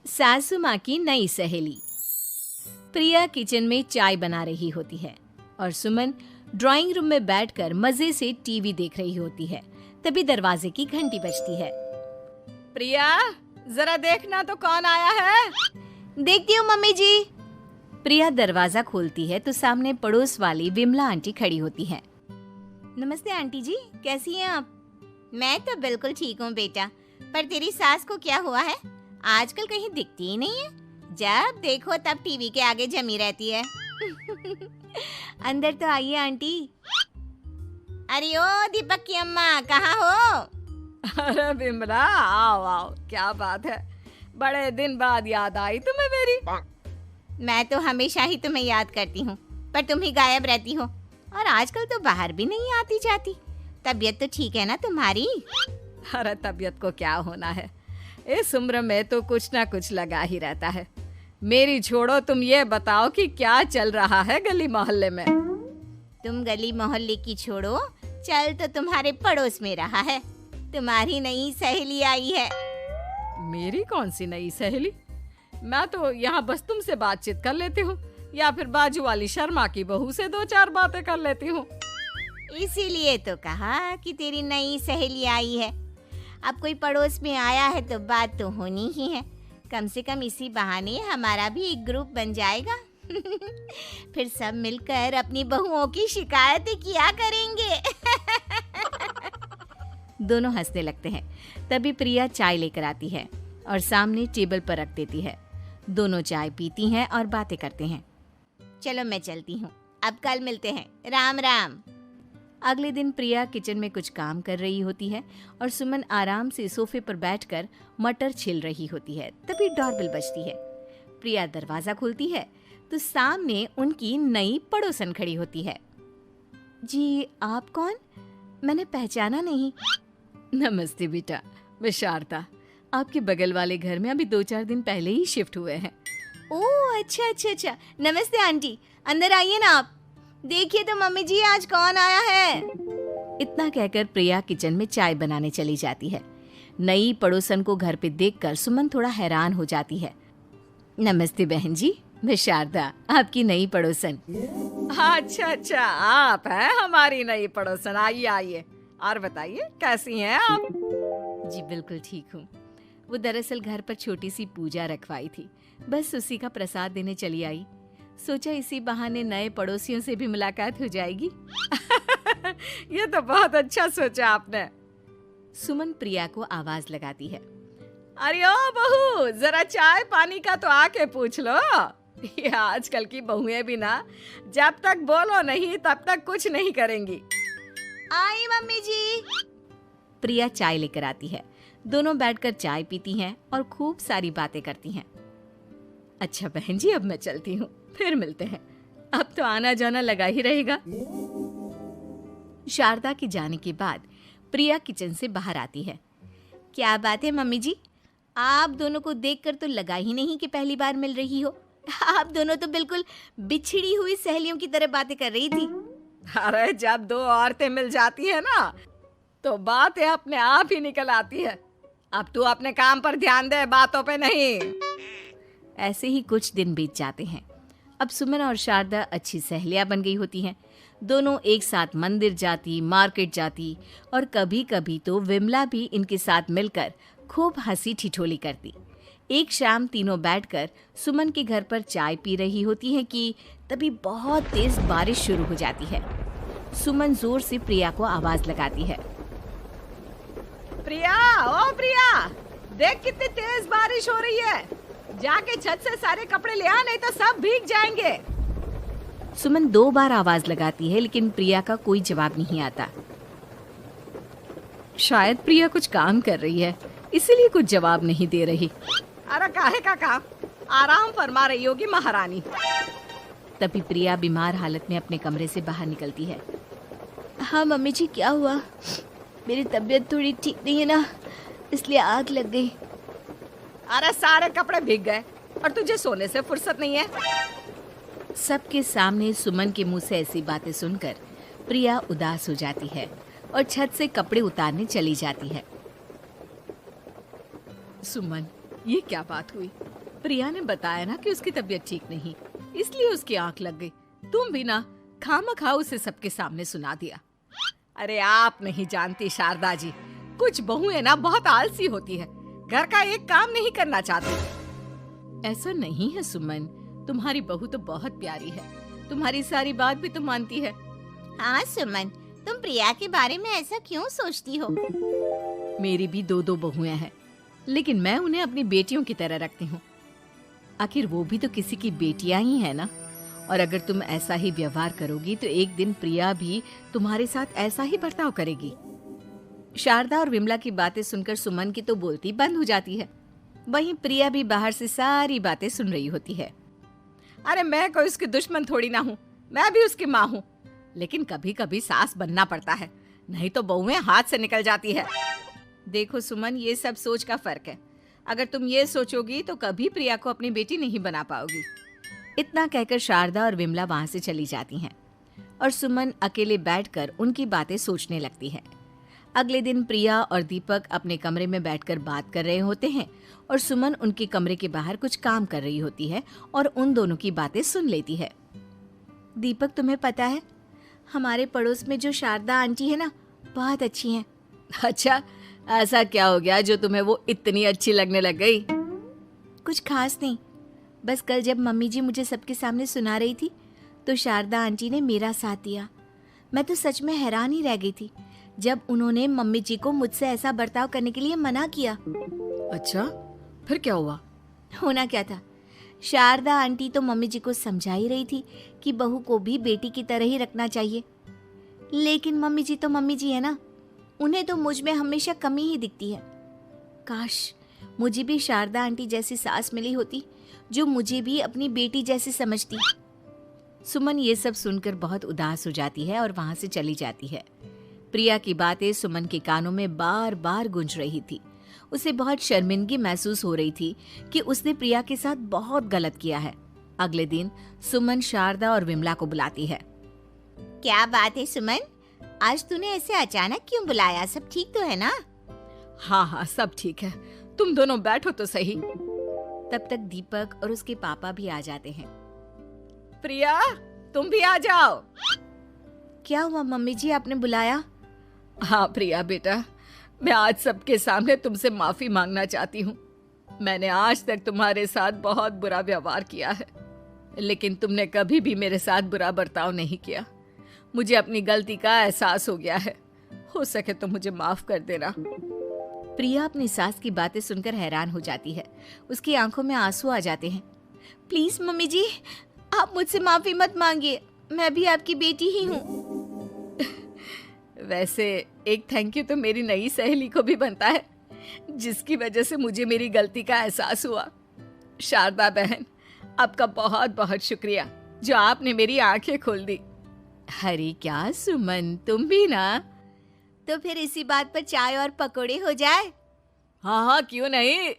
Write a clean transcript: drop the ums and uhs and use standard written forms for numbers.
सासू माँ की नई सहेली। प्रिया किचन में चाय बना रही होती है और सुमन ड्राइंग रूम में बैठकर मजे से टीवी देख रही होती है। तभी दरवाजे की घंटी बजती है। प्रिया, जरा देखना तो कौन आया है। देखती हूँ मम्मी जी। प्रिया दरवाजा खोलती है तो सामने पड़ोस वाली विमला आंटी खड़ी होती है। नमस्ते आंटी जी, कैसी हैं आप? मैं तो बिल्कुल ठीक हूँ बेटा, पर तेरी सास को क्या हुआ है? आजकल कहीं दिखती ही नहीं है। जब देखो तब टीवी के आगे जमी रहती है। अंदर तो आइए आंटी। अरे ओ दीपक की अम्मा, कहाँ हो? अरे बिमला, आओ आओ, क्या बात है, बड़े दिन बाद याद आई तुम्हें मेरी। मैं तो हमेशा ही तुम्हें याद करती हूँ, पर तुम ही गायब रहती हो और आजकल तो बाहर भी नहीं आती जाती। तबीयत तो ठीक है ना तुम्हारी? अरे तबीयत को क्या होना है, इस उम्र में तो कुछ ना कुछ लगा ही रहता है। मेरी छोड़ो, तुम ये बताओ कि क्या चल रहा है गली मोहल्ले में। तुम गली मोहल्ले की छोड़ो, चल तो तुम्हारे पड़ोस में रहा है। तुम्हारी नई सहेली आई है। मेरी कौन सी नई सहेली? मैं तो यहाँ बस तुमसे बातचीत कर लेती हूँ या फिर बाजू वाली शर्मा की बहू से दो चार बातें कर लेती हूँ। इसीलिए तो कहा कि तेरी नई सहेली आई है। अब कोई पड़ोस में आया है तो बात तो होनी ही है। कम से कम इसी बहाने हमारा भी एक ग्रुप बन जाएगा। फिर सब मिलकर अपनी बहुओं की शिकायतें किया करेंगे। दोनों हंसने लगते हैं। तभी प्रिया चाय लेकर आती है और सामने टेबल पर रख देती है। दोनों चाय पीती हैं और बातें करते हैं। चलो मैं चलती हूँ, अब कल मिलते हैं। राम राम। अगले दिन प्रिया किचन में कुछ काम कर रही होती है और सुमन आराम से सोफे पर बैठकर मटर छिल रही होती है। तभी डोरबेल बजती है। प्रिया दरवाजा खोलती है तो सामने उनकी नई पड़ोसन खड़ी होती है। जी, आप कौन? मैंने पहचाना नहीं। नमस्ते बेटा, मैं शारदा, आपके बगल वाले घर में अभी 2-4 दिन पहले ही शिफ्ट हुए हैं। ओह अच्छा। नमस्ते आंटी, अंदर आइए ना आप। देखिए तो मम्मी जी, आज कौन आया है। इतना कहकर प्रिया किचन में चाय बनाने चली जाती है। नई पड़ोसन को घर पे देखकर सुमन थोड़ा हैरान हो जाती है। नमस्ते बहन जी, मैं शारदा, आपकी नई पड़ोसन। अच्छा, आप हैं हमारी नई पड़ोसन। आइए आइए, और बताइए कैसी हैं आप? जी बिल्कुल ठीक हूँ। वो दरअसल घर पर छोटी सी पूजा रखवाई थी, बस उसी का प्रसाद देने चली आई। सोचा इसी बहाने नए पड़ोसियों से भी मुलाकात हो जाएगी। ये तो बहुत अच्छा सोचा आपने। सुमन प्रिया को आवाज लगाती है। अरे ओ बहू, जरा चाय पानी का तो आके पूछ लो। ये आजकल की बहुएं भी ना, जब तक बोलो नहीं तब तक कुछ नहीं करेंगी। आई मम्मी जी। प्रिया चाय लेकर आती है। दोनों बैठकर चाय पीती हैं और खूब सारी बातें करती हैं। अच्छा बहन जी, अब मैं चलती हूँ, फिर मिलते हैं। अब तो आना जाना लगा ही रहेगा। शारदा के जाने के बाद प्रिया किचन से बाहर आती है। क्या बात है मम्मी जी, आप दोनों को देखकर तो लगा ही नहीं कि पहली बार मिल रही हो। आप दोनों तो बिल्कुल बिछड़ी हुई सहेलियों की तरह बातें कर रही थी। अरे जब दो औरतें मिल जाती है ना, तो बातें अपने आप ही निकल आती है। अब तू अपने काम पर ध्यान दे, बातों पे नहीं। ऐसे ही कुछ दिन बीत जाते हैं। अब सुमन और शारदा अच्छी सहेलियां बन गई होती हैं। दोनों एक साथ मंदिर जाती, मार्केट जाती और कभी कभी तो विमला भी इनके साथ मिलकर खूब हंसी ठिठोली करती। एक शाम तीनों बैठकर सुमन के घर पर चाय पी रही होती हैं कि तभी बहुत तेज बारिश शुरू हो जाती है। सुमन जोर से प्रिया को आवाज लगाती है। प्रिया, ओ प्रिया, देख कितनी तेज बारिश हो रही है। जाके छत से सारे कपड़े ले आ, नहीं तो सब भीग जाएंगे। सुमन 2 बार आवाज लगाती है लेकिन प्रिया का कोई जवाब नहीं आता। शायद प्रिया कुछ काम कर रही है, इसीलिए कुछ जवाब नहीं दे रही। अरे काहे का काम, आराम फरमा रही होगी महारानी। तभी प्रिया बीमार हालत में अपने कमरे से बाहर निकलती है। हाँ मम्मी जी, क्या हुआ? मेरी तबीयत थोड़ी ठीक नहीं है ना, इसलिए आग लग गई। अरे सारे कपड़े भीग गए और तुझे सोने से फुर्सत नहीं है। सबके सामने सुमन के मुंह से ऐसी बातें सुनकर प्रिया उदास हो जाती है और छत से कपड़े उतारने चली जाती है। सुमन, ये क्या बात हुई? प्रिया ने बताया ना कि उसकी तबीयत ठीक नहीं, इसलिए उसकी आंख लग गई। तुम भी ना खामखा उसे सबके सामने सुना दिया। अरे आप नहीं जानती शारदा जी, कुछ बहुएं ना बहुत आलसी होती है, घर का एक काम नहीं करना चाहती। ऐसा नहीं है सुमन, तुम्हारी बहू तो बहुत प्यारी है, तुम्हारी सारी बात भी तो मानती है। हाँ सुमन, तुम प्रिया के बारे में ऐसा क्यों सोचती हो? मेरी भी दो दो बहुएं हैं, लेकिन मैं उन्हें अपनी बेटियों की तरह रखती हूँ। आखिर वो भी तो किसी की बेटियां ही है ना। और अगर तुम ऐसा ही व्यवहार करोगी तो एक दिन प्रिया भी तुम्हारे साथ ऐसा ही बर्ताव करेगी। शारदा और विमला की बातें सुनकर सुमन की तो बोलती बंद हो जाती है। वहीं प्रिया भी बाहर से सारी बातें सुन रही होती है। अरे मैं कोई उसकी दुश्मन थोड़ी ना हूँ, मैं भी उसकी माँ हूँ, लेकिन कभी कभी सास बनना पड़ता है, नहीं तो बहुएं हाथ से निकल जाती है। देखो सुमन, ये सब सोच का फर्क है। अगर तुम ये सोचोगी तो कभी प्रिया को अपनी बेटी नहीं बना पाओगी। इतना कहकर शारदा और विमला वहां से चली जाती हैं और सुमन अकेले बैठकर उनकी बातें सोचने लगती है। अगले दिन प्रिया और दीपक अपने कमरे में बैठकर बात कर रहे होते हैं और सुमन उनके कमरे के बाहर कुछ काम कर रही होती है और उन दोनों की बातें सुन लेती है। दीपक, तुम्हें पता है हमारे पड़ोस में जो शारदा आंटी है ना, बहुत अच्छी हैं। अच्छा, ऐसा क्या हो गया जो तुम्हें वो इतनी अच्छी लगने लग गई? कुछ खास नहीं, बस कल जब मम्मी जी मुझे सबके सामने सुना रही थी तो शारदा आंटी ने मेरा साथ दिया। मैं तो सच में हैरान ही रह गई थी जब उन्होंने मम्मी जी को मुझसे ऐसा बर्ताव करने के लिए मना किया। अच्छा, फिर क्या हुआ? होना क्या था, शारदा आंटी तो मम्मी जी को समझा ही रही थी कि बहू को भी बेटी की तरह ही रखना चाहिए, लेकिन मम्मी जी तो मम्मी जी है ना, उन्हें तो मुझ में हमेशा कमी ही दिखती है। काश मुझे भी शारदा आंटी जैसी सास मिली होती जो मुझे भी अपनी बेटी जैसी समझती। सुमन ये सब सुनकर बहुत उदास हो जाती है और वहां से चली जाती है। प्रिया की बातें सुमन के कानों में बार बार गूंज रही थी। उसे बहुत शर्मिंदगी महसूस हो रही थी कि उसने प्रिया के साथ बहुत गलत किया है। अगले दिन सुमन शारदा और विमला को बुलाती है। क्या बात है सुमन, आज तूने ऐसे अचानक क्यों बुलाया? सब ठीक तो है ना? हाँ हाँ, सब ठीक है, तुम दोनों बैठो तो सही। तब तक दीपक और उसके पापा भी आ जाते हैं। प्रिया, तुम भी आ जाओ। क्या हुआ मम्मी जी, आपने बुलाया? हाँ प्रिया बेटा, मैं आज सबके सामने तुमसे माफी मांगना चाहती हूँ। मैंने आज तक तुम्हारे साथ बहुत बुरा व्यवहार किया है, लेकिन तुमने कभी भी मेरे साथ बुरा बर्ताव नहीं किया। मुझे अपनी गलती का एहसास हो गया है, हो सके तो मुझे माफ कर देना। प्रिया अपनी सास की बातें सुनकर हैरान हो जाती है। उसकी आंखों में आंसू आ जाते हैं। प्लीज मम्मी जी, आप मुझसे माफी मत मांगिए, मैं भी आपकी बेटी ही हूँ। वैसे एक थैंक यू तो मेरी नई सहेली को भी बनता है, जिसकी वजह से मुझे मेरी गलती का एहसास हुआ। शारदा बहन, आपका बहुत बहुत शुक्रिया जो आपने मेरी आंखें खोल दी। अरे क्या सुमन, तुम भी ना। तो फिर इसी बात पर चाय और पकोड़े हो जाए? हाँ हाँ, क्यों नहीं।